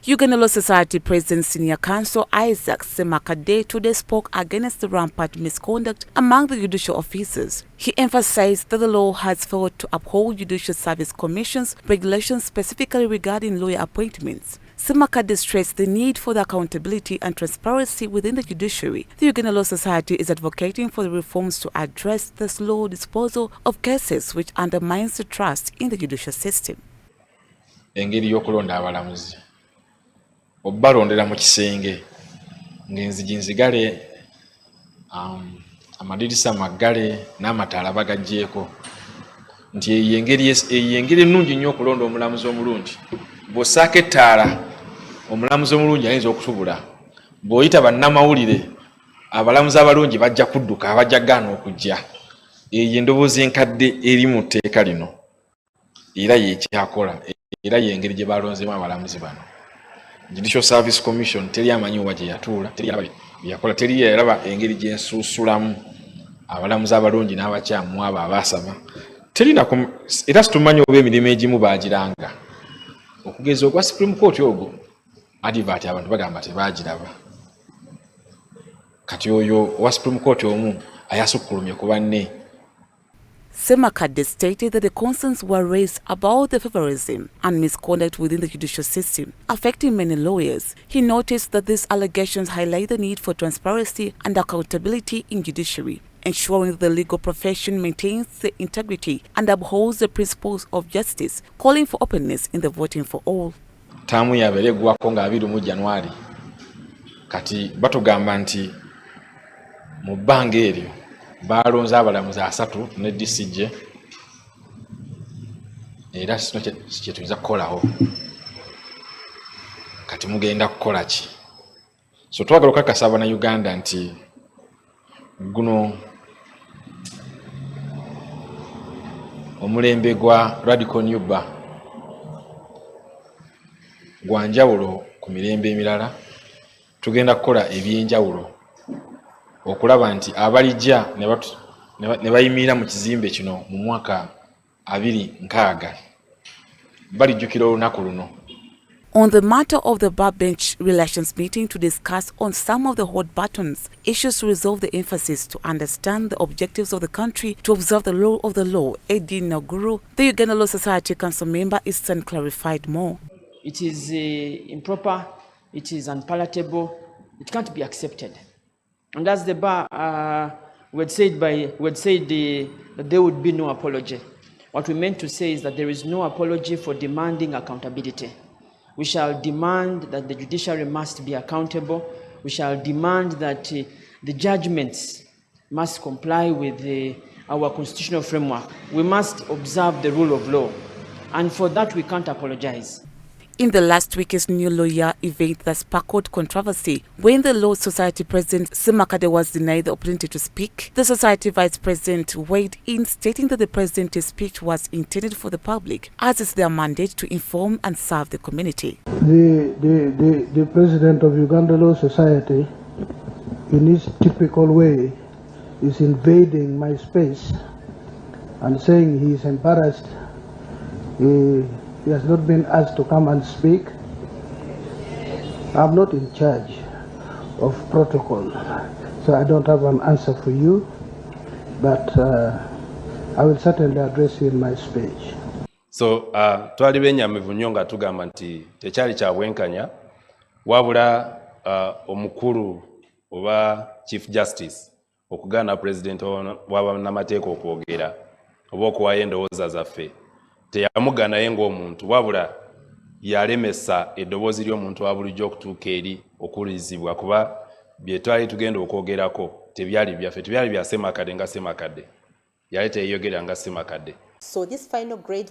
Uganda Law Society President Senior Counsel Isaac Ssemakadde today spoke against the rampant misconduct among the judicial officers. He emphasized that the law has failed to uphold Judicial Service Commission's regulations specifically regarding lawyer appointments. Ssemakadde stressed the need for the accountability and transparency within the judiciary. The Uganda Law Society is advocating for the reforms to address the slow disposal of cases which undermines the trust in the judicial system. Engeri y'okulonda abalamuzi obalondera mu kisenge ng'enzigi nzigale amadirisa maggale n'amataala bagaggyeko nti eyo engeri ennungi nnyo okulonda omulamuzi omulungi. Bw'ossaako ettaala omulamuzi omulungi ayinza okutubula. Bw'oyita bannamawulire abalamuzi abalungi bajja kudduka abajja gaana okujja. Eyo endoboozi enkadde eri mu tteeka lino era y'ekyakola era y'engeri gye balonzemu abalamuzi bano. Judicial Service Commission teri amanyi wa gye yatuula, teri alaba byakola, teri yalaba engeri gye nsuusulamu abalamuzi abalungi n'abakyamu abo abaasaba. Era situmanyi oba emirimu egimu baagiranga. Okugeza ogwa Supreme Court ogwo adivert abantu bagamba tebaagiraba. Kati oyo owa Supreme Court omu ayasukkulumye ku banne. Ssemakadde stated that the concerns were raised about the favorism and misconduct within the judicial system, affecting many lawyers. He noticed that these allegations highlight the need for transparency and accountability in judiciary, ensuring that the legal profession maintains the integrity and upholds the principles of justice, calling for openness in the voting for all. Taamu yabeere eggwako nga 2 January. Kati batugamba nti mu bbanga eryo balonze abalamuzi 3 ne DCJ era sino kye tuyinza kukolaho. Kati mugenda kukola ki? So twagala okukakasa Uganda nti guno omulembe gwa Radical Nuba gwa njawulo ku mirembe emirala. Tugenda kukola ebyenjawulo okulaba nti abalijja ne bayimira mu kizimbe kino mu mwaka 2006 balijjukira olunaku luno. On the matter of the backbench relations meeting to discuss on some of the hot buttons issues to resolve the emphasis to understand the objectives of the country to observe the law of the law, A.D. Naguru, the Uganda Law Society Council member Eastern clarified more. It is improper, it is unpalatable, it can't be accepted. And as the bar would said that there would be no apology. What we meant to say is that there is no apology for demanding accountability. We shall demand that the judiciary must be accountable. We shall demand that the judgments must comply with our constitutional framework. We must observe the rule of law. And for that, we can't apologize. In the last week's new lawyer event that sparkled controversy when the Law Society President Ssemakadde was denied the opportunity to speak, the Society Vice President weighed in, stating that the President's speech was intended for the public, as it's their mandate to inform and serve the community. The President of Uganda Law Society, in his typical way, is invading my space and saying he is embarrassed. He has not been asked to come and speak. I'm not in charge of protocol, so I don't have an answer for you, but I will certainly address you in my speech. So, twali benyamivu nnyo nga tugamba nti tekyali kya bwenkanya wabula omukulu oba Chief Justice okugaana President w'abannamateeka okwogera oba okuwaayo endowooza zaffe. Teyamugana naye ng'omuntu wabula yalemesa eddoboozi ly'omuntu wa bulijjo okutuuka eri okuwulizibwa kuba bye twali tugenda okwogerako tebyali byaffe, tebyali bya Ssemakadde nga Ssemakadde, yali teyeyogera nga Ssemakadde. So this final grade